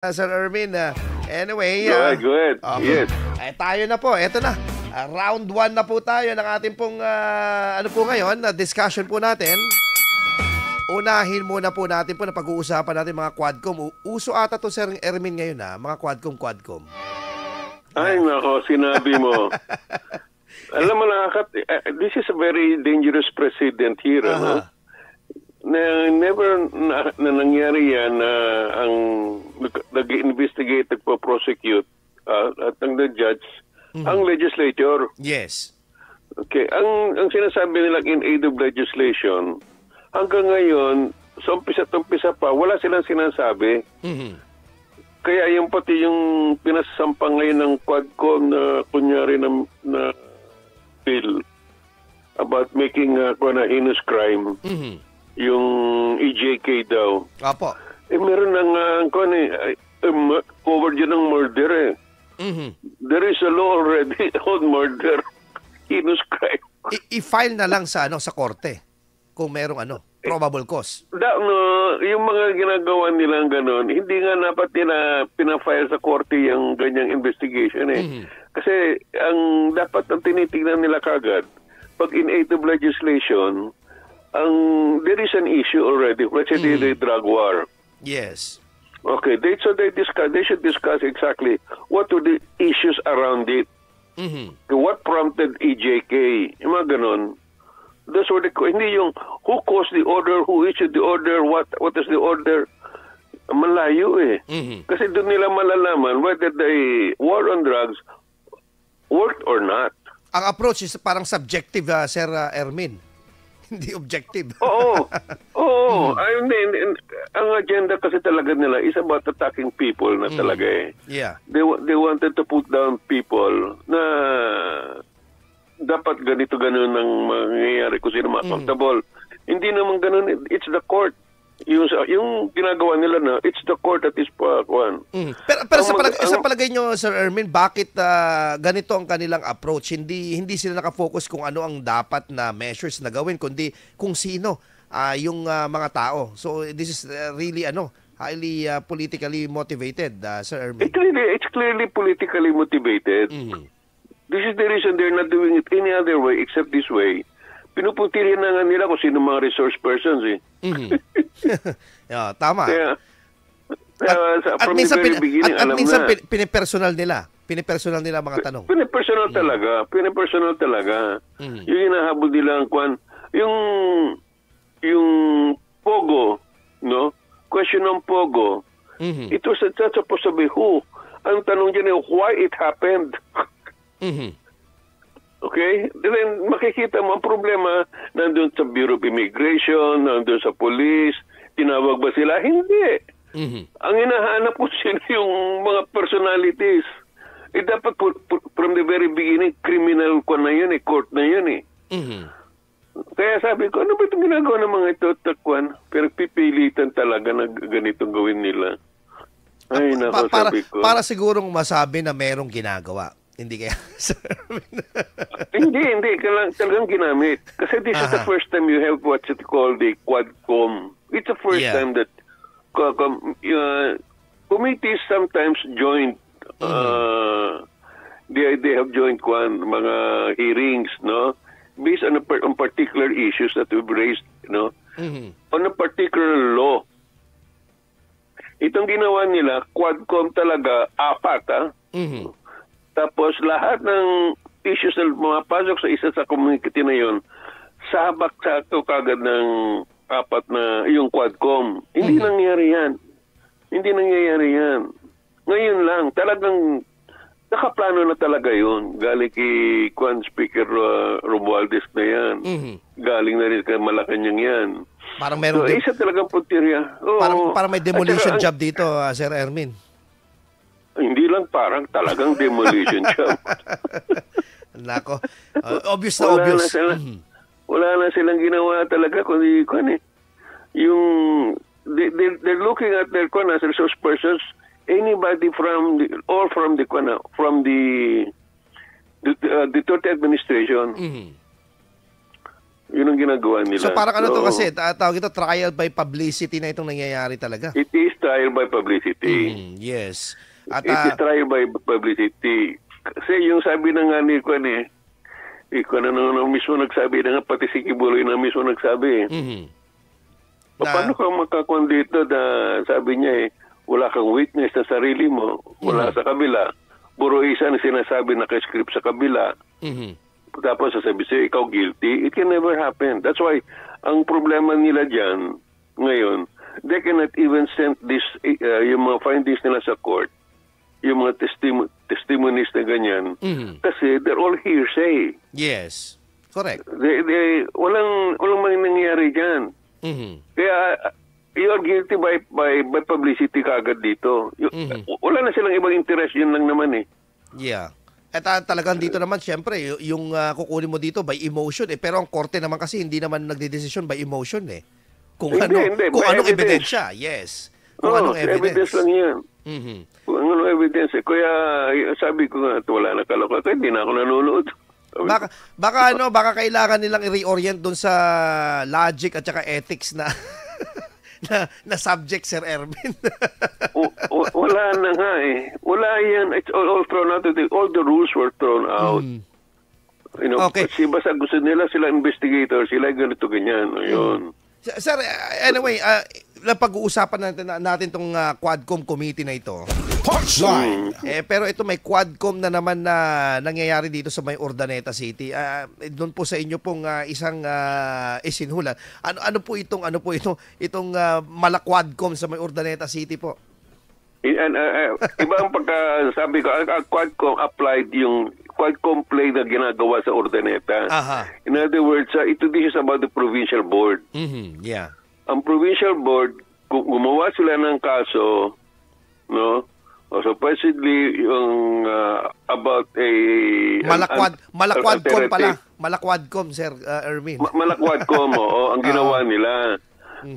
Sir Ermin. Anyway, Go ahead. okay. Yes. Tayo na po. Eto na. Round 1 na po tayo ng ating pong ano po ngayon, discussion po natin. Unahin muna po natin po na pag-uusapan natin mga Quadcom. Uso ata to Sir Ermin ngayon mga Quadcom. Ay nako, sinabi mo. Alam mo this is a very dangerous precedent here. Never na nangyari yan na ang nag-investigate, nagpo-prosecute at ang judge, ang legislature. Yes. Okay, ang sinasabi nila in aid of legislation, hanggang ngayon, sa umpisa pa, wala silang sinasabi. Kaya yung pati yung pinasasampa ngayon ng Quadcom na kunyari na bill about making a heinous crime, yung EJK daw. Apo. Meron ng covered yun ng murder . There is a law already on murder, heinous crime. I-file na lang sa sa korte kung merong probable cause. Yung mga ginagawa nilang ganon, hindi nga dapat nila pinafile sa korte yung ganyang investigation . Kasi ang dapat ang tinitingnan nila kagad, pag in aid of legislation, there is an issue already, let's say the drug war. Yes. Okay, they should discuss exactly what are the issues around it. What prompted EJK? Yung mga ganon. That's what hindi yung who caused the order, who issued the order, what is the order. Malayo . Kasi doon nila malalaman whether the war on drugs worked or not. Ang approach is parang subjective, Sir Ermin. Hindi objective. Oo. Ang agenda kasi talaga nila is about attacking people na talaga . Yeah. They wanted to put down people na dapat ganito-ganon ang mangyayari kung sino accountable. Hindi naman ganon. It's the court. Yung ginagawa nila na, it's the court that is one. Pero sa palagay nyo, Sir Ermin, bakit ganito ang kanilang approach? Hindi sila nakafocus kung ano ang dapat na measures na gawin, kundi kung sino yung mga tao. So this is really highly politically motivated, Sir Ermin. It's clearly politically motivated. This is the reason they're not doing it any other way except this way. Pinuputirihan na nga nila kung sino mga resource persons . Tama. From the very beginning, alam minsan na. pinipersonal nila mga tanong. Pinipersonal talaga. Yung hinahabol nila ang kwan. Yung Pogo, no? Question ng Pogo. It was supposed to be who. Ang tanong dyan why it happened. Okay? Then makikita mo ang problema nandun sa Bureau of Immigration, nandun sa police, tinawag ba sila? Hindi. Ang hinahanap po sila yung mga personalities. Dapat from the very beginning, criminal ko na yun court na yun . Kaya sabi ko, ano ba itong ginagawa ng mga ito, takwan? Pero pipilitan talaga na ganitong gawin nila. Ay, nako, sabi ko. Para sigurong masabi na merong ginagawa. Hindi kaya, Sir Ermin? Hindi. Talagang ginamit. Kasi this is the first time you have what you call the Quadcom. It's the first time that committees sometimes joined, they have joined mga hearings, no? Based on particular issues that we've raised, no? On a particular law. Itong ginawa nila, Quadcom talaga, 4, Tapos lahat ng issues na mapasok sa isa sa community na yun, sabak sa ito kagad ng 4 na yung Quadcom. Hindi nangyayari yan. Ngayon lang, talagang nakaplano na talaga yun. Galing kay Speaker Romualdez na yan. Galing na rin kay Malacanang yan. Parang meron isa talagang puntirya. Parang may demolition job dito, Sir Ermin. Hindi lang talagang demolition job. Nako. Obvious na obvious. Wala na silang ginawa talaga kundi yung they're looking at their as resource persons, anybody from the Duterte administration. Yun ang ginagawa nila. So parang ano to kasi, tawag ito, trial by publicity na itong nangyayari talaga. It is trial by publicity. Yes. At, It is trial by publicity. Kasi yung sabi na nga ni Kwan ikaw na mismo nagsabi na nga, pati si Kibuloy na mismo nagsabi. Paano ka makakuan dito na sabi niya wala kang witness sa sarili mo, wala sa kabila. Puro isa na sinasabi naka-script sa kabila. Tapos sasabi sa'yo, ikaw guilty. It can never happen. That's why, ang problema nila dyan, ngayon, they cannot even send this, yung mga findings nila sa court, yung mga testimonies na ganyan, kasi they're all hearsay. Yes. Correct. Walang nangyayari dyan. Kaya, you are guilty by publicity kaagad dito. Wala na silang ibang interest, yun lang naman Yeah. At talagang dito naman, syempre, yung kukunin mo dito by emotion Pero ang korte naman kasi hindi naman nagdedesisyon by emotion Kung anong ebidensya. Yes. Kung anong evidence lang yan. Kung anong evidence. Kaya sabi ko nga, wala na kaloka. Kaya hindi na ako nanonood. Baka kailangan nilang i-reorient doon sa logic at saka ethics na na subject, Sir Erwin. Wala na nga Wala yan. It's all thrown out. All the rules were thrown out. Okay. Kasi basta gusto nila, sila investigator, sila ganito, ganyan. Ayun. Sir, anyway, napag-uusapan natin itong Quadcom committee na ito. Punchline! Pero ito may Quadcom na naman na nangyayari dito sa may Urdaneta City. Doon po sa inyo pong isang isinhulan. Ano po itong Mala-Quadcom sa may Urdaneta City po? Ibang pagkasabi ko, ang Quadcom applied yung Quadcom play na ginagawa sa Urdaneta. In other words, this is about the provincial board. Yeah. Ang provincial board, kung gumawa sila ng kaso, no? Supposedly yung about a Mala-Quadcom pala. Mala-Quadcom, Sir Erwin. Mala-Quadcom, ang ginawa nila.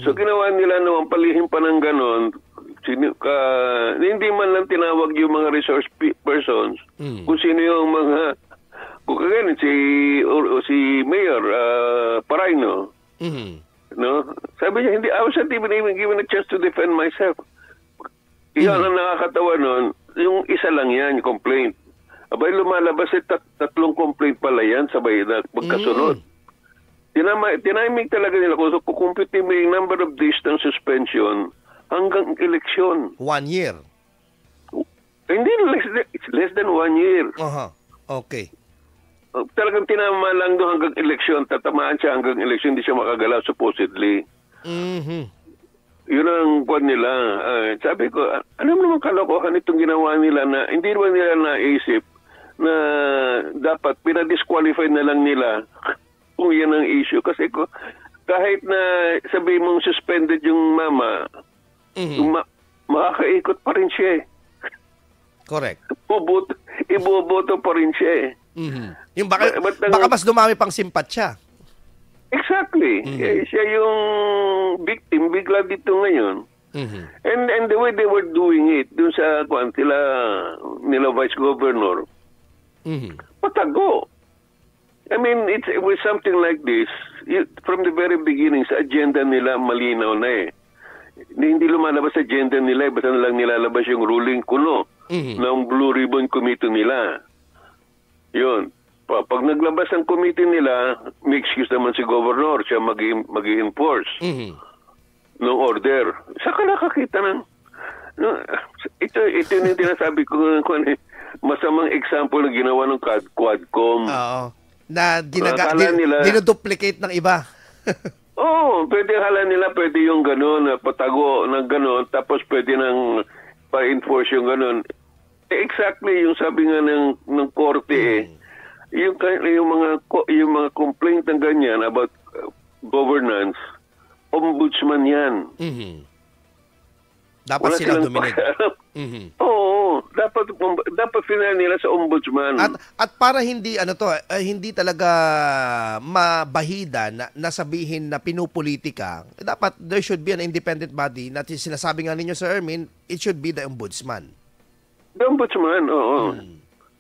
So ginawa nila naman palihim pa ng ganon. Hindi man lang tinawag yung mga resource persons kung sino yung mga kung kaganin si Mayor Paraino. No? Sabi niya, I was not even given a chance to defend myself. Iyan ang nakakatawa nun, yung isa lang yan, yung complaint. Abay, lumalabas tatlong complaint pala yan, sabay na magkasunod. Tinaming talaga nila kung kukumpute mo yung number of days ng suspension hanggang eleksyon. 1 year? Hindi, less than 1 year. Okay. Talagang tinama lang doon hanggang eleksyon, tatamaan siya hanggang eleksyon, hindi siya makagalaw supposedly. Yun ang kwan nila. Sabi ko, ano naman kalokohan itong ginawa nila na hindi naman nila naisip na dapat pinadisqualify na lang nila kung yan ang issue. Kasi kahit na sabi mong suspended yung mama, makakaikot pa rin siya Correct. Iboboto pa rin siya Yung baka mas dumami pang simpatsya. Exactly. Siya yung victim, bigla dito ngayon. And the way they were doing it, dun sa nila Vice Governor, patago. I mean, it was something like this. From the very beginning, sa agenda nila, malinaw na Hindi lumalabas sa agenda nila, basta na lang nilalabas yung ruling kuno ng Blue Ribbon Committee nila. Yun. Pag naglabas ang committee nila, may excuse naman si Governor, siya mag-i-enforce ng order. Saka nakakita ng... Ito yung tinasabi ko, masamang example na ginawa ng Quadcom. Oo. Na dinuduplicate ng iba. Pwede akala nila, pwede yung gano'n, patago ng gano'n, tapos pwede nang pa-enforce yung gano'n. Exactly, yung sabi nga ng korte yung mga complaint ng ganyan about governance, ombudsman yan. Dapat sila duminig. Dapat final nila sa ombudsman. At para hindi hindi talaga mabahida na sabihin na pinupolitika, dapat there should be an independent body na sinasabi nga ninyo, Sir Erwin, it should be the ombudsman. The ombudsman,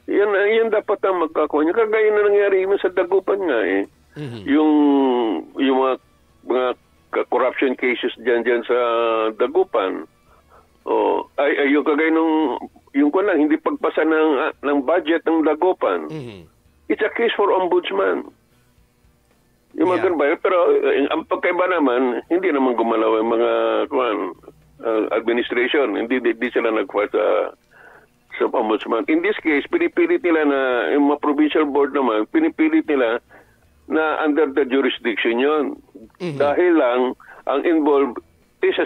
Yan dapat ang magkakuha niya. Kagaya na nangyari mo sa Dagupan nga Yung mga corruption cases diyan sa Dagupan. Ay yung kagaya yung hindi pagpasa ng budget ng Dagupan. It's a case for ombudsman. Yung mga ganun ba? Pero ang pagkaiba naman, hindi naman gumalaw ang mga administration. Hindi sila nagfile sa ombudsman. In this case, pinipilit nila na yung mga provincial board naman, pinipilit nila na under the jurisdiction yon. Dahil lang ang involved is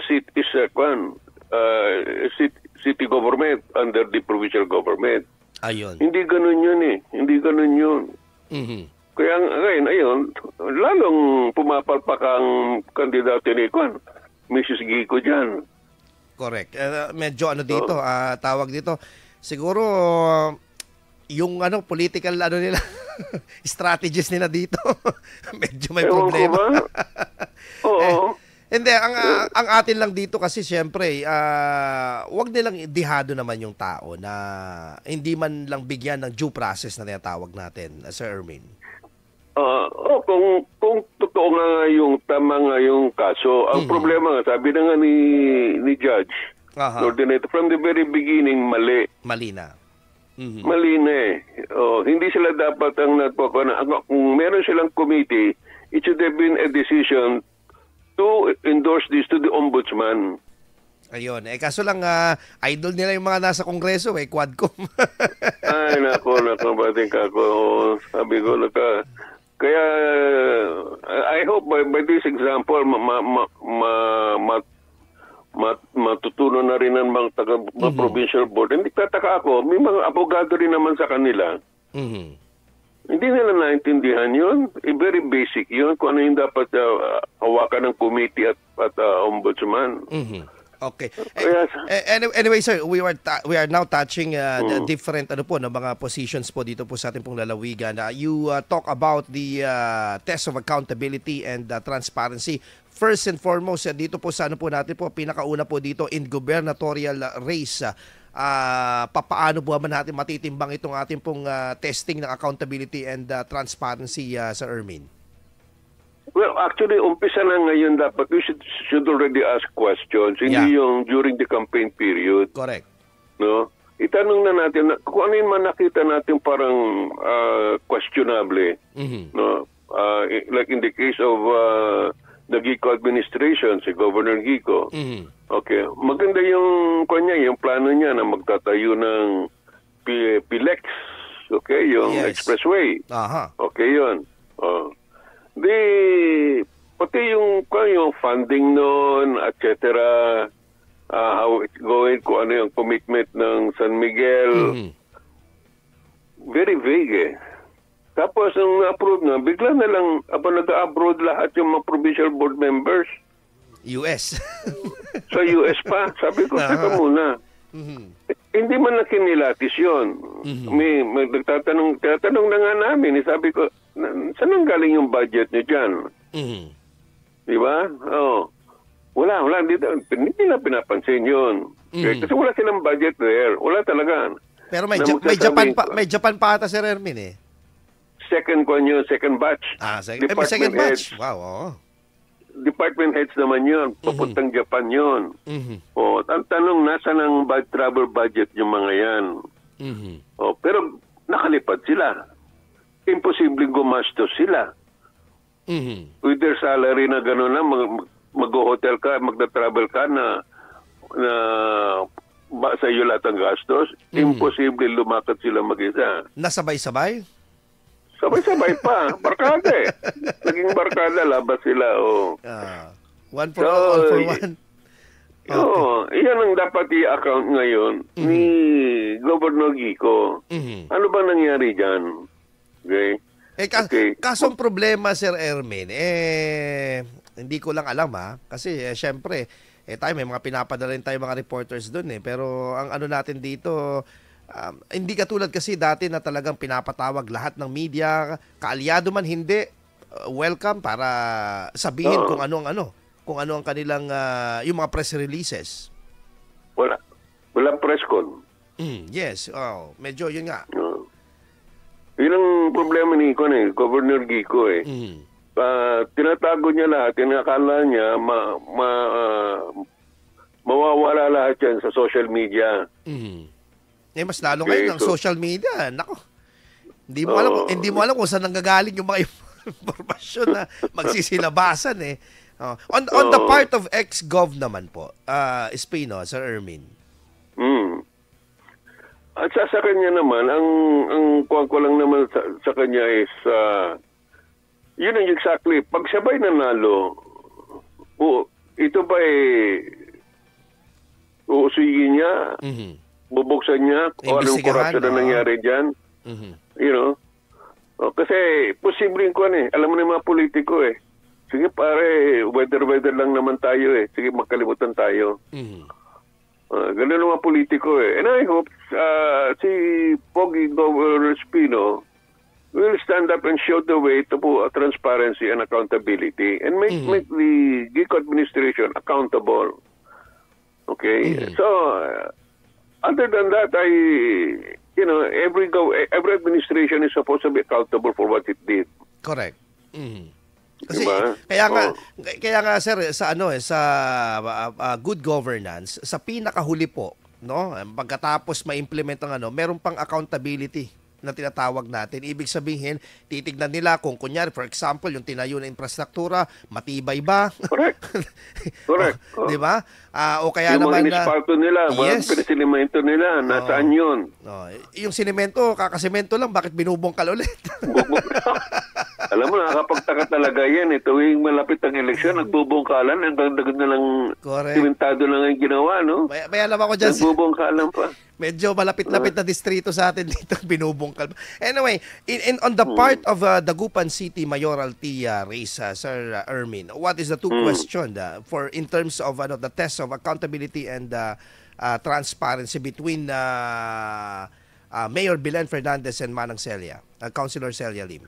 city government under the provincial government. Ayun. Hindi ganun yun eh. Hindi ganun yun. Kaya ngayon, lalong pumapalpak ang kandidato ni Mrs. Gico dyan. Correct. Medyo dito, tawag dito. Siguro, yung political nila, strategies nila dito, medyo may problema. Oo. Hindi, ang atin lang dito kasi siyempre, wag nilang dihado naman yung tao na hindi man lang bigyan ng due process na tinatawag natin, Sir Ermin. Kung totoo nga yung tama nga yung kaso, ang problema nga, sabi na nga ni Judge, coordinator, from the very beginning, mali. Mali na. Mali na eh. Hindi sila dapat kung meron silang committee, it should have been a decision to endorse this to the ombudsman. Ayun. Kaso lang, idol nila yung mga nasa kongreso, Quadcom. Ay, nako, bating kako. Sabi ko, kaya, I hope by this example, matutunan na rin ng mga provincial board. Hindi tataka ako, may mga abogado rin naman sa kanila. Hindi nila naintindihan yun. Very basic yun. Kung ano yung dapat hawakan ng committee at ombudsman. Okay. Anyway, sir, we are now touching the different na mga positions po dito po sa ating pong lalawigan. You talk about the test of accountability and transparency. First and foremost, dito po sa po natin po, pinakauna po dito in gubernatorial race. Papaano po ba natin matitimbang itong ating pong testing ng accountability and transparency, Sir Ermin? Well, actually, umpisa na ngayon dapat we should already ask questions. Hindi yung during the campaign period. Correct. No? Itanong na natin kung ano yung nakita natin parang questionable. No? Like in the case of the Gico administration, si Governor Gico. Okay. Maganda yung plano niya na magtatayo ng PLEX. Okay, yung expressway. Okay, yun. Pati yung funding noon, etc., how it's going, kung ano yung commitment ng San Miguel, very vague eh. Tapos, nung na-approve na, bigla na lang, nag-abroad lahat yung mga provincial board members. US. Sa US pa. Sabi ko, teka muna. Hindi man na kinilatis yun. May nagtatanong na nga namin. Sabi ko, saan ang galing yung budget niyo dyan? Di ba? Wala. Hindi na pinapansin yun. Kasi wala silang budget there. Wala talaga. Pero may Japan pa ata, Sir Ermin Second batch. Second batch. Wow. Department heads naman yun. Papuntang Japan yun. Ang tanong, nasa ng travel budget yung mga yan? Pero nakalipad sila. Imposibleng gumastos sila. With their salary na gano'n na, mag-hotel ka, magda-travel ka na sa iyo lahat ang gastos, imposible lumakad sila mag-isa. Nasabay-sabay? Sabay-sabay pa. Barkada eh. Naging barkada, labas sila. One for all for one. Iyan ang dapat i-account ngayon ni Governor Gico. Ano ba nangyari dyan? Okay. Kasong problema, Sir Ermin, hindi ko lang alam kasi syempre, tayo may mga pinapadala rin tayo mga reporters doon pero ang natin dito, hindi katulad kasi dati na talagang pinapatawag lahat ng media, kaalyado man hindi, welcome para sabihin kung ano ang kanilang yung mga press releases. Wala press con. Yes, medyo yun nga. Yun ang ang problema ni Governor Gico eh. Tinatago niya lahat, tinakala niya mawawala lahat yan sa social media. Mas lalo ngayon ng social media. Nako. Hindi mo alam kung saan nanggagaling yung mga impormasyon na magsisilabasan eh. On the part of ex-gov naman po, Espino, Sir Ermin. At sa kanya naman, ang kuha ko lang naman sa kanya is, yun ang exactly, pag sabay nanalo, ito ba uusigin niya, bubuksan niya, o anong corruption na nangyari dyan? You know? Kasi, posibleng ko alam mo na yung mga politiko eh. Sige pare, weather lang naman tayo eh. Sige, magkalimutan tayo. Ganun ang mga politiko eh. And I hope si Pogi Governor Espino will stand up and show the way to transparency and accountability and make the Gico administration accountable. Okay? So, other than that, every administration is supposed to be accountable for what it did. Correct. Kasi diba? kaya nga sir sa good governance sa pinakahuli po no pagkatapos ma-implement ang meron pang accountability na tinatawag natin. Ibig sabihin, titignan nila kung kunyari, for example, yung tinayo na infrastruktura, matibay ba? Correct. Correct. Di ba? O kaya yung naman mga inisparto nila, walang pinasilimento nila, nasaan yun? Yung sinemento, kakasemento lang, bakit binubongkal ulit? Alam mo, nakakapagtaka talaga yan. Tuwing malapit ang eleksyon, nagbubongkalan, ang dagdag na lang simentado lang ang ginawa, no? May alam ako dyan. Nagbubongkalan pa. Medyo malapit-lapit na distrito sa atin dito, binubongkal. Anyway, on the part of Dagupan City mayoralty race, Sir Ermin, what is the two question for in terms of the test of accountability and transparency between Mayor Belen Fernandez and Manang Celia, Councilor Celia Lim?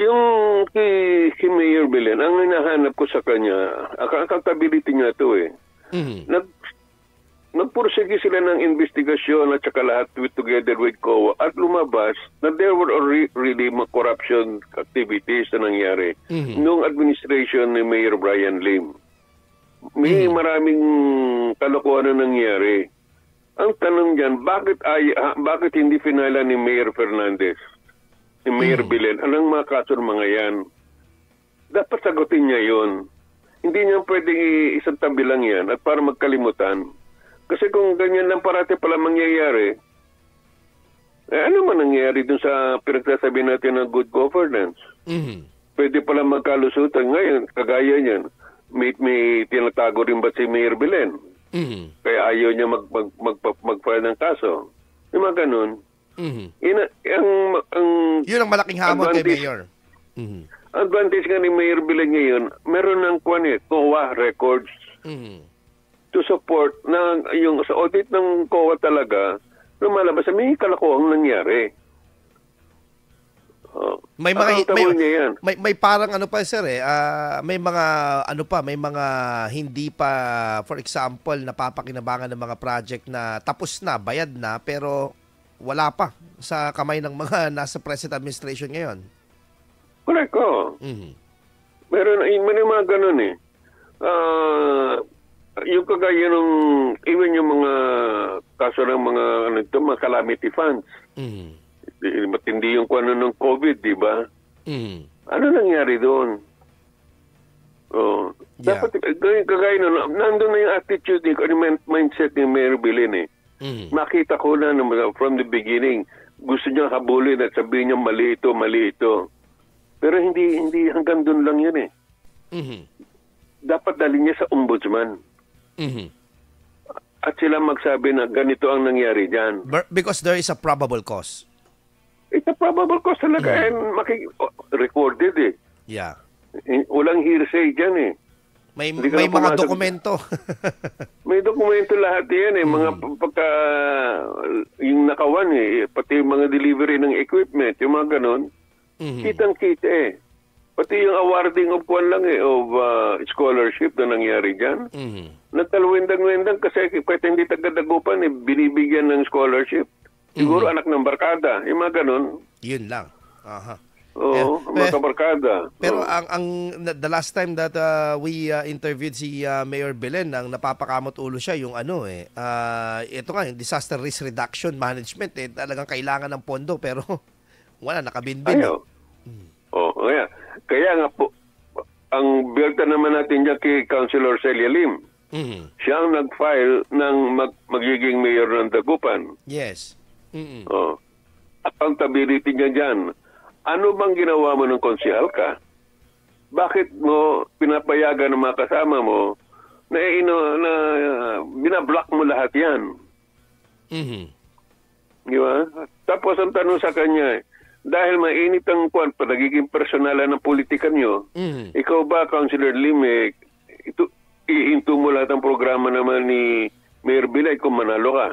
Yung kay Mayor Belen, ang hinahanap ko sa kanya, accountability niya to eh. Nagpursige sila ng investigasyon at saka lahat together with COA at lumabas na there were really corruption activities na nangyari noong administration ni Mayor Brian Lim. May maraming kalokohan na nangyari. Ang tanong dyan, bakit hindi finala ni Mayor Fernandez, ni Mayor Belen, anong mga kaso ng mga yan? Dapat sagutin niya yon. Hindi niya pwedeng isang tabi lang yan at para magkalimutan. Kasi kung ganyan lang parati pala mangyayari, ano man nangyayari dun sa pinagsasabi natin ng good governance? Pwede pala magkalusutan. Ngayon, kagaya niyan, may tinatago rin ba si Mayor Belen? Kaya ayaw niya mag-file ng kaso. Yung mga ganun. Yun ang malaking hamon kay Mayor. Advantage nga ni Mayor Belen ngayon, meron ng COA records. To support na yung sa audit ng COA talaga lumalabas na may kalokohang nangyari. May parang pa sir may mga may mga hindi pa, for example, napapakinabangan ng mga project na tapos na, bayad na, pero wala pa sa kamay ng mga nasa present administration ngayon. Correct ko. Meron mga ganun eh. Yung kagaya nung even yung mga kaso ng mga mga calamity funds. Matindi yung ng COVID, di ba? Ano nangyari doon? Dapat kagaya nandun na yung attitude mindset ni Mayor Belen eh. Makita ko na from the beginning, gusto niya habulin at sabihin niya mali ito. Pero hindi hanggang doon lang yun eh. Dapat dalhin niya sa ombudsman. At sila magsabi na ganito ang nangyari dyan. Because there is a probable cause. It's a probable cause talaga. And recorded eh. Yeah. Walang hearsay dyan eh. May mga dokumento. May dokumento lahat yan eh. Mga pagka yung nakawan eh. Pati yung mga delivery ng equipment. Yung mga ganon. Kitang-kita eh. Pati yung awarding of scholarship na nangyari dyan. Nagkalwendang-wendang kasi kahit hindi taga-Dagupan, binibigyan ng scholarship. Siguro anak ng barkada. Yung mga ganun. Yun lang. Aha. Oo, mga kabarkada. Pero the last time that we interviewed si Mayor Belen, ang napapakamot ulo siya yung ito nga, yung disaster risk reduction management, talagang kailangan ng pondo pero wala, nakabinbin. Kaya nga po, ang bilta naman natin dyan kay Councilor Celia Lim. Siya ang nag-file ng magiging mayor ng Dagupan. Yes. Accountability niya dyan. Ano bang ginawa mo ng konsehal ka? Bakit mo pinapayagan ng mga kasama mo na binablock mo lahat yan? Di ba? Tapos ang tanong sa kanya, dahil mainit ang nagiging personalan ng politikan nyo, ikaw ba, Councilor Lim, ihinto mo lahat ang programa naman ni Mayor Bilay kung manalo ka?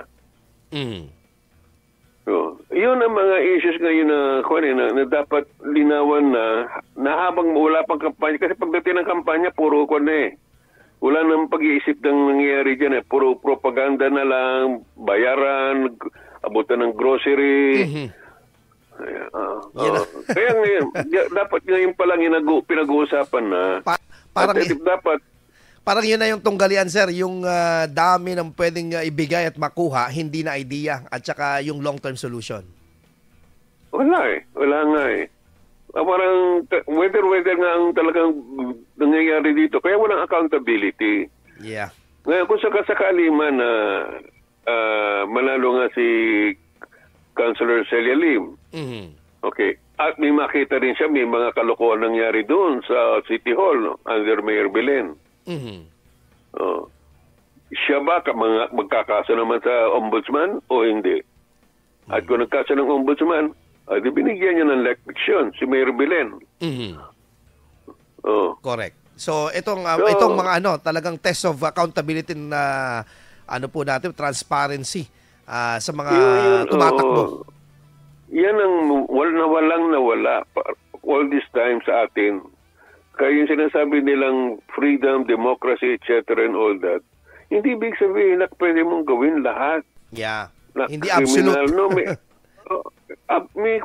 So, yun ang mga issues ngayon na dapat linawan na habang wala pang kampanya. Kasi pagdating ng kampanya, puro wala nang pag-iisip ng nangyayari dyan. Puro propaganda na lang, bayaran, abutan ng grocery. Kaya ngayon, dapat ngayon pa lang pinag-uusapan na. Parang yun na yung tunggalian, sir, yung dami ng pwedeng ibigay at makuha, hindi na idea, at saka yung long-term solution. Wala nga parang whether nga ang talagang nangyayari dito, kaya walang accountability. Yeah. Ngayon, kung sakali man na manalo nga si Councilor Celia Lim, okay, at may makita rin siya, may mga kalokohan nangyari doon sa City Hall under Mayor Belen. Siya ba magkakaso naman sa ombudsman o hindi? At kung nagkaso ng ombudsman, di binigyan niya ng leksyon si Mayor Belen. Correct. So itong mga talagang test of accountability na po natin, transparency sa mga tumatakbo. Yan ang walang nawala all this time sa atin. Kaya yung sinasabi nilang freedom, democracy, etc. and all that, hindi ibig sabihin na pwede mong gawin lahat. Yeah. Hindi absolute. No, may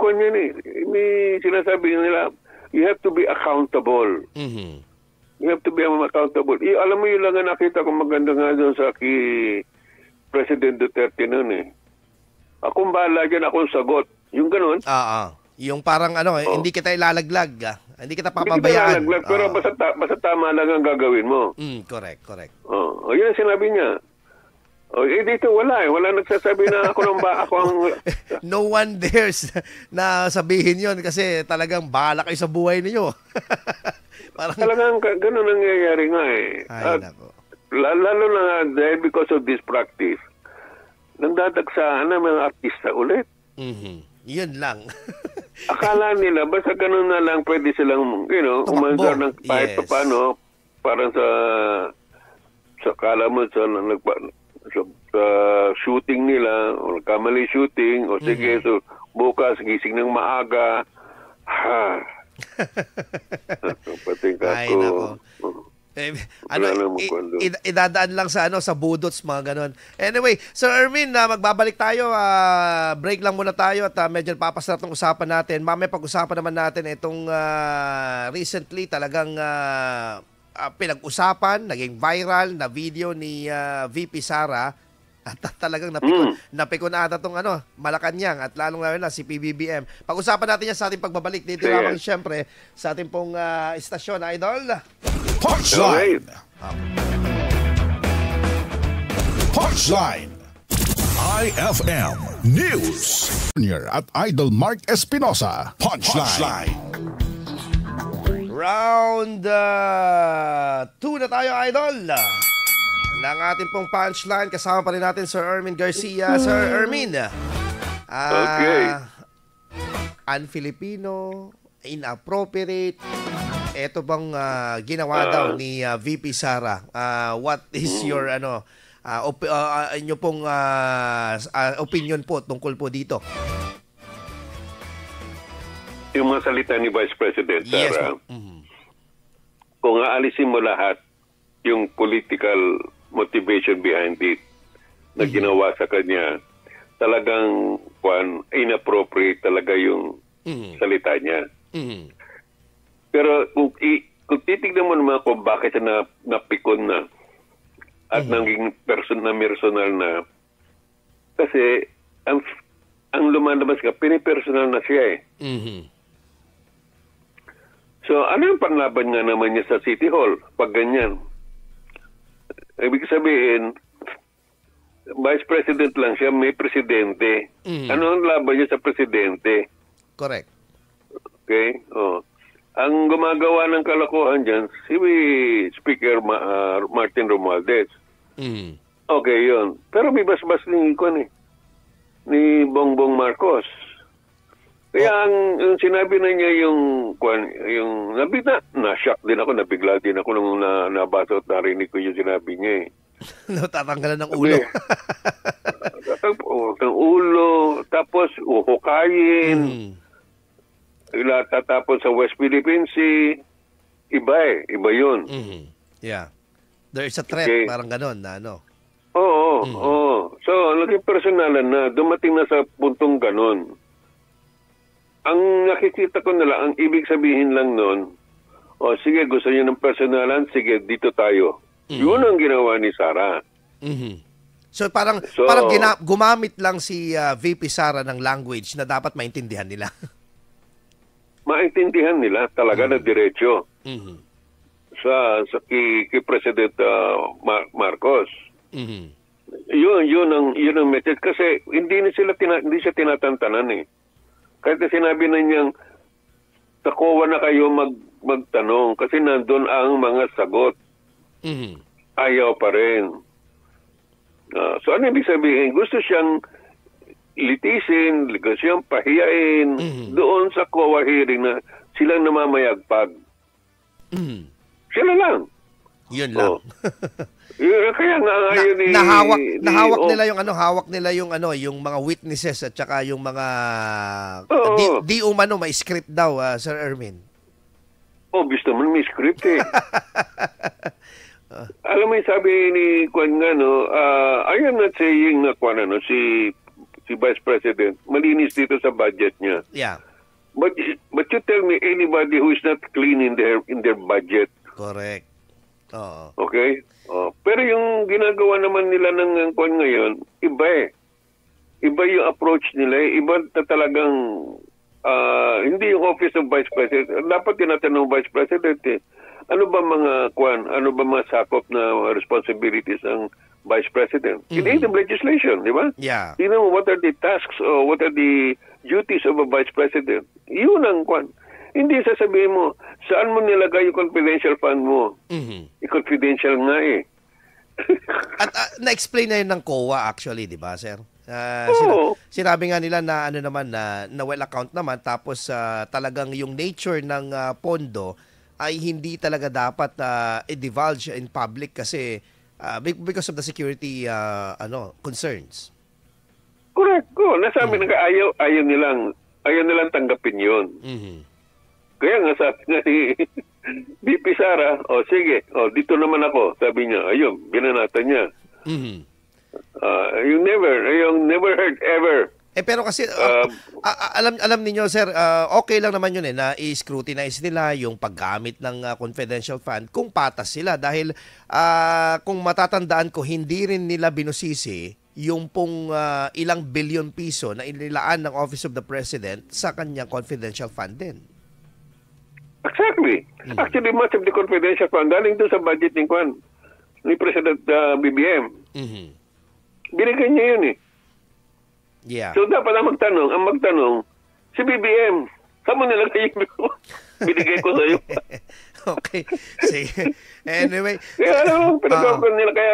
sinasabi nila, you have to be accountable. You have to be accountable. Alam mo yun lang nga nakita ko maganda nga doon sa President Duterte noon . Akong bahala dyan, akong sagot. Yung ganun. Yung parang hindi kita ilalaglag. Hindi kita papabayaan. Hindi kita ilalaglag, pero basta tama lang ang gagawin mo. Correct. Yun ang sinabi niya. Dito wala Wala nagsasabi na ako ang... No one dares na sabihin yon kasi talagang bahala kayo sa buhay niyo. Talagang ganun ang nangyayari nga . Lalo na dahil because of this practice, nagdadagsaan na mga artista ulit. Yun lang. Akala nila, basta ganun na lang pwede silang, umandar ng kahit paano, parang sa kala mo, sa shooting nila, o kamali shooting, o sige, so bukas, gising ng maaga, pating ka ay, nako. Idadaan lang sa budots, mga ganon. Anyway, Sir Ermin, magbabalik tayo. Break lang muna tayo at medyo papasarap ng usapan natin. Mamaya pag-usapan naman natin itong recently talagang pinag-usapan, naging viral na video ni VP Sara. At talagang napikon ata itong Malacanang at lalong na si PBBM. Pag-usapan natin yan sa ating pagbabalik. Dito lamang siyempre sa ating pong istasyon, Idol. Punchline! Punchline! IFM News. Junior at Idol Mark Espinosa. Punchline. Round 2 na tayo, Idol. Ng ating pong punchline. Kasama pa rin natin Sir Ermin Garcia. Sir Ermin. Okay. Un-Filipino, inappropriate. Ito bang ginawa daw ni VP Sara? What is your inyo pong opinion po tungkol po dito? Yung mga salita ni Vice President Sara, Yes. kung aalisin mo lahat yung political motivation behind it na ginawa sa kanya, talagang inappropriate talaga yung salita niya. Mhm. Pero kung titignan mo naman kung bakit siya napikon na at naging personal na, kasi ang lumalabas ka, pinipersonal na siya eh. Mhm. So, ano yung panlaban nga naman niya sa City Hall pag ganyan? Ibig sabihin, Vice President lang siya, may presidente. Ano ang laban niya sa presidente? Correct. Okay? Ang gumagawa ng kalokohan dyan, si Speaker Martin Romualdez. Mhm. Okay, yun. Pero may basbas ni Bongbong Marcos. Kaya ang sinabi na niya yung na-shock din ako, nabigla din ako nung nabasa at narinig ko yung sinabi niya eh. Natatanggalan ng ulo. Ng ulo, tapos uhukayin, tatapos sa West Philippine Sea, iba yun. Mhm. Yeah. There is a threat, Okay. parang ganon na ano. Oo. So, naging personalan na, dumating na sa puntong ganon. Ang nakikita ko na lang, ang ibig sabihin lang nun, sige, gusto niyo ng personalan, sige, dito tayo. Yun ang ginawa ni Sara. Mhm. So parang gumamit lang si VP Sara ng language na dapat maintindihan nila. Maintindihan nila talaga na diretso Mhm. sa kay President Marcos. Mhm. Yun ang message kasi hindi siya tinatantanan eh. Kahit na sinabi na niyang sa COA na kayo magtanong kasi nandun ang mga sagot. Mhm. Ayaw pa rin. So ano ibig sabihin? Gusto siyang litisin, gusto siyang pahiyain doon sa COA hearing na silang namamayagpag. Mhm. Sila lang. Yun lang. Kaya nga ngayon hawak nila yung mga witnesses at saka yung mga di umano may script daw, Sir Ermin. Obvious naman may script eh. Alam mo yung sabi ni Kwan nga I am not saying na Kwan si Vice President malinis dito sa budget niya. Yeah. But you tell me anybody who is not clean in their budget. Correct. Oo. Okay? Pero yung ginagawa naman nila ng Kwan ngayon, iba eh. Iba yung approach nila eh. Iba na talagang hindi yung Office of Vice President. Dapat tinatanong Vice President eh. Ano ba mga Kwan? Ano ba mga sakop na responsibilities ng Vice President? Creative legislation, di ba? Yeah. You know, what are the tasks or what are the duties of a Vice President? Yun ang Kwan. Hindi sasabihin mo, saan mo nilagay yung confidential fund mo? I-confidential nga eh. At na-explain na yun ng COA actually, di ba, sir? Sinabi nga nila na na well account naman, tapos talagang yung nature ng pondo ay hindi talaga dapat i-divulge in public kasi because of the security concerns. Correct. Nasabi na ayaw nilang tanggapin yun. Kaya nga sabi nga ni VP Sara, sige, dito naman ako. Sabi niya, ayun, binanatan niya. You never heard ever. Pero kasi alam niyo sir, okay lang naman yun na i-scrutinize nila yung paggamit ng confidential fund kung patas sila dahil kung matatandaan ko hindi rin nila binusisi yung pong ilang bilyon piso na inilaan ng Office of the President sa kanyang confidential fund din. Exactly. Actually, much of the confidential fund galing doon sa budget ni President BBM. Binigyan niya yun eh. Yeah. So dapat ang magtanong, si BBM, saan mo nilagay yung binigay ko sa'yo? Okay. Sige. Anyway. Kaya alam mo, pinag-open nila. Kaya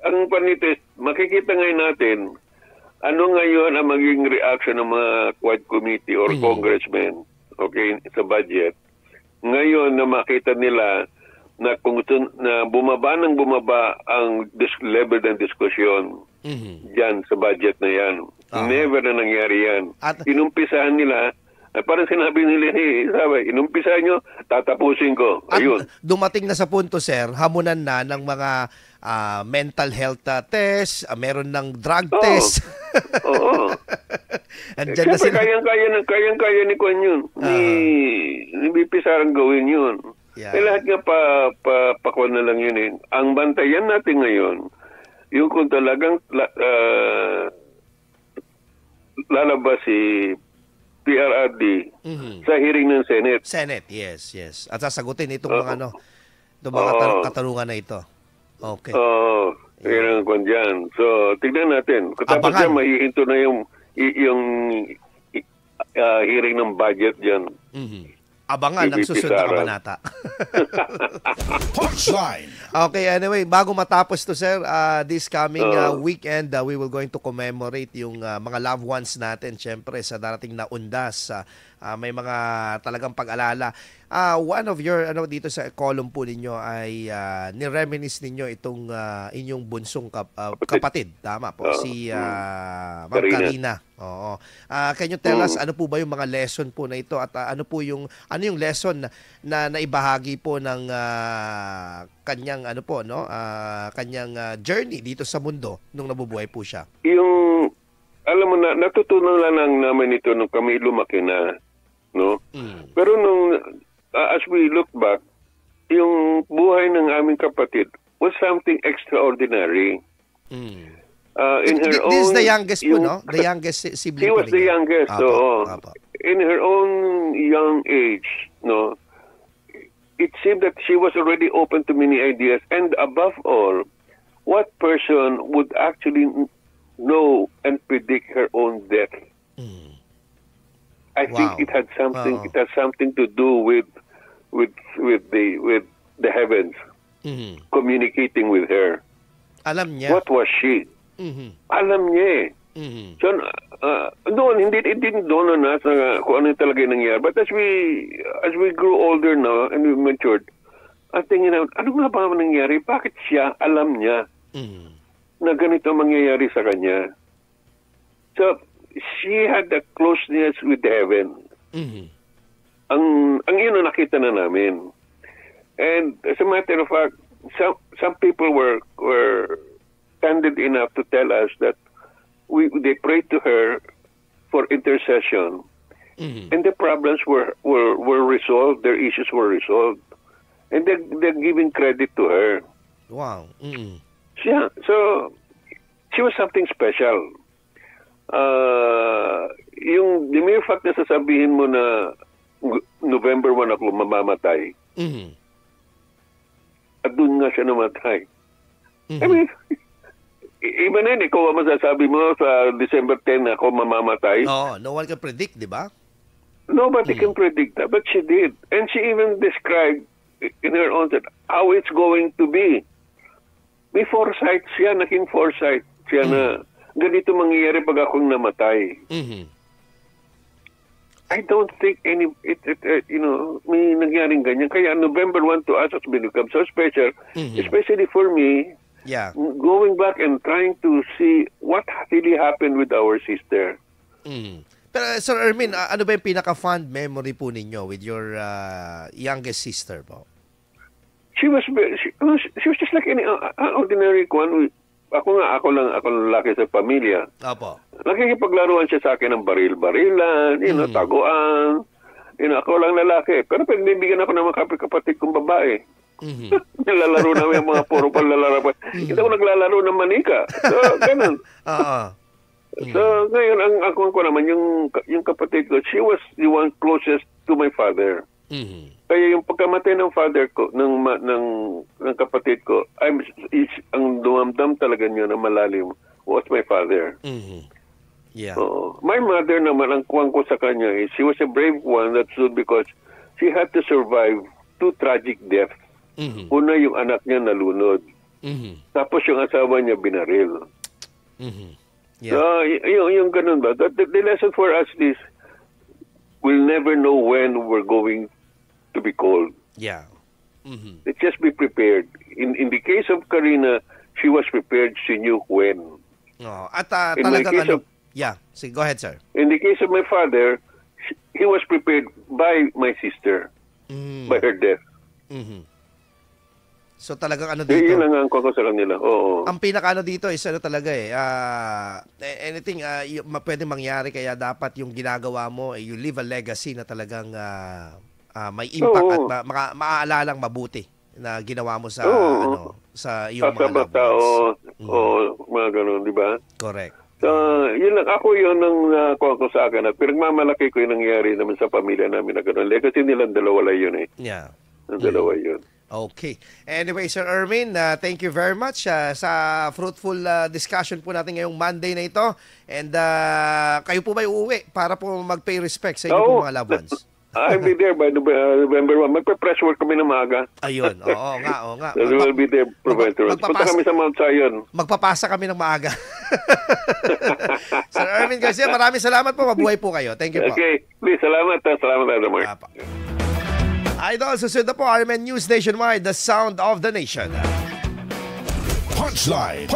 ang panitis, makikita ngayon natin, ano ngayon ang magiging reaction ng mga Quad Committee or congressmen, okay, sa budget. Ngayon na makita nila na kung na bumaba ang level ng diskusyon dyan sa budget na yan. Never na nangyari yan. Inumpisahan nila, parang sinabi nila inumpisahan nyo, tatapusin ko. Ayun. At dumating na sa punto, sir, hamunan na ng mga mental health test, meron ng drug test. Oo. Andyan na Siyempre, sila. kayang-kaya ni Kwan yun. Ni BP Sarang gawin yun. Yeah. Lahat nga pakwan na lang yun eh. Ang bantayan natin ngayon, yung kung talagang lalabas si PRRD sa hearing ng Senate. Senate, yes. At sasagutin itong mga katarungan na ito. Okay. Yan ang kwan dyan. So, tignan natin. Tapos yan, maihinto na yung hearing ng budget dyan. Abangan ang susunod na kabanata. Punchline. Okay, anyway, bago matapos to, sir, this coming weekend, we will going to commemorate yung mga loved ones natin, syempre, sa darating na undas. May mga talagang pag-alala. One of your, dito sa column po ninyo ay nireminis ninyo itong inyong bunsong kapatid. Tama po, si Ma'am Karina. Oo. Can you tell us, ano po ba yung mga lesson po na ito at ano yung lesson na naibahagi po ng kanyang kanyang journey dito sa mundo nung nabubuhay po siya? Yung alam mo na natutunan lang namin ito nung kami lumaki na, no? Pero nung as we look back, yung buhay ng aming kapatid was something extraordinary. This is the youngest po, no? The youngest sibling. He was the youngest, so in her own young age, no, it seemed that she was already open to many ideas, and above all, what person would actually know and predict her own death? I think it had something. It has something to do with the heavens communicating with her. Alam niya. What was she? Alam niya. So, doon, it didn't dawn on us kung ano talaga yung nangyari. But as we grew older now and we matured, ang tingin na, ano nga ba nangyari? Bakit siya, alam niya na ganito mangyayari sa kanya? So, she had a closeness with heaven. Ang yun na nakita na namin. And as a matter of fact, some people were candid enough to tell us that they prayed to her for intercession, and the problems were resolved. Their issues were resolved, and they're giving credit to her. Wow. Yeah. So she was something special. Yung the mere fact na sasabihin mo na November 1 ako mamamatay, at doon nga siya namatay. I mean, iba na yun, ikaw ang masasabi mo sa December 10 ako mamamatay. No one can predict, di ba? Nobody can predict that, but she did. And she even described in her own that how it's going to be. May foresight siya, naging foresight siya na ganito mangyayari pag akong namatay. I don't think may nangyaring ganyan. Kaya November 1 to us has become so special, especially for me. Yeah. Going back and trying to see what really happened with our sister. Pero Sir Ermin, ano ba yung pinaka-fond memory po ninyo with your youngest sister po? She was just like any ordinary one. Ako lang lalaki sa pamilya. Opo. Nakikipaglaruan siya sa akin ng baril-barilan, taguan. Ako lang lalaki. Pero pagbibigyan ako ng mga kapatid kong babae. Nilalaro namin yung mga puro palalaro. Hindi ako naglalaro ng manika. So, ganun. So, ngayon, ang ako naman, yung kapatid ko, she was the one closest to my father. Kaya yung pagkamatay ng father ko, ng kapatid ko, ang dumamdam talaga niyo na malalim was my father. Yeah. My mother naman, ang kuwang ko sa kanya is she was a brave one that stood because she had to survive 2 tragic deaths. Una, yung anak niya nalunod. Tapos yung asawa niya binaril. Yeah. So, yung ganun ba? The lesson for us is we'll never know when we're going to be called. Yeah. Let's just be prepared. In the case of Karina, she was prepared. She knew when. At talagang yeah. Sige, go ahead, sir. In the case of my father, he was prepared by my sister, by her death. So talagang ano Yun dito, ang angkon ko sa kanila. Oo. ang pinakaano dito is ano talaga anything pwede mangyari, kaya dapat yung ginagawa mo, you leave a legacy na talagang may impact Oo. at maaalalang mabuti na ginawa mo sa Oo. sa iyong Sa mga loved bata ones. o mga ganun, di ba? Correct. So, yun lang. Ako yun ang nakuha ko sa akin. At pinagmamalaki ko yung nangyari naman sa pamilya namin na ganun. Legacy nilang dalawa lang yun eh. Yeah. Ang dalawa yun. Okay. Anyway, Sir Ermin, thank you very much sa fruitful discussion po natin ngayong Monday na ito. And kayo po ba uuwi para po mag-pay respect sa inyo po mga loved ones? I'll be there by November 1. Magpa-press work kami ng maaga. Ayun. Oo nga. So, we will be there, Professor. Punta kami sa Mount Zion. Magpapasa kami ng maaga. Sir Ermin Garcia, maraming salamat po. Mabuhay po kayo. Thank you po. Okay. Please, salamat. Salamat, Idol Mark. Idol, susunod na po RMN News Nationwide, the sound of the nation. Punchline.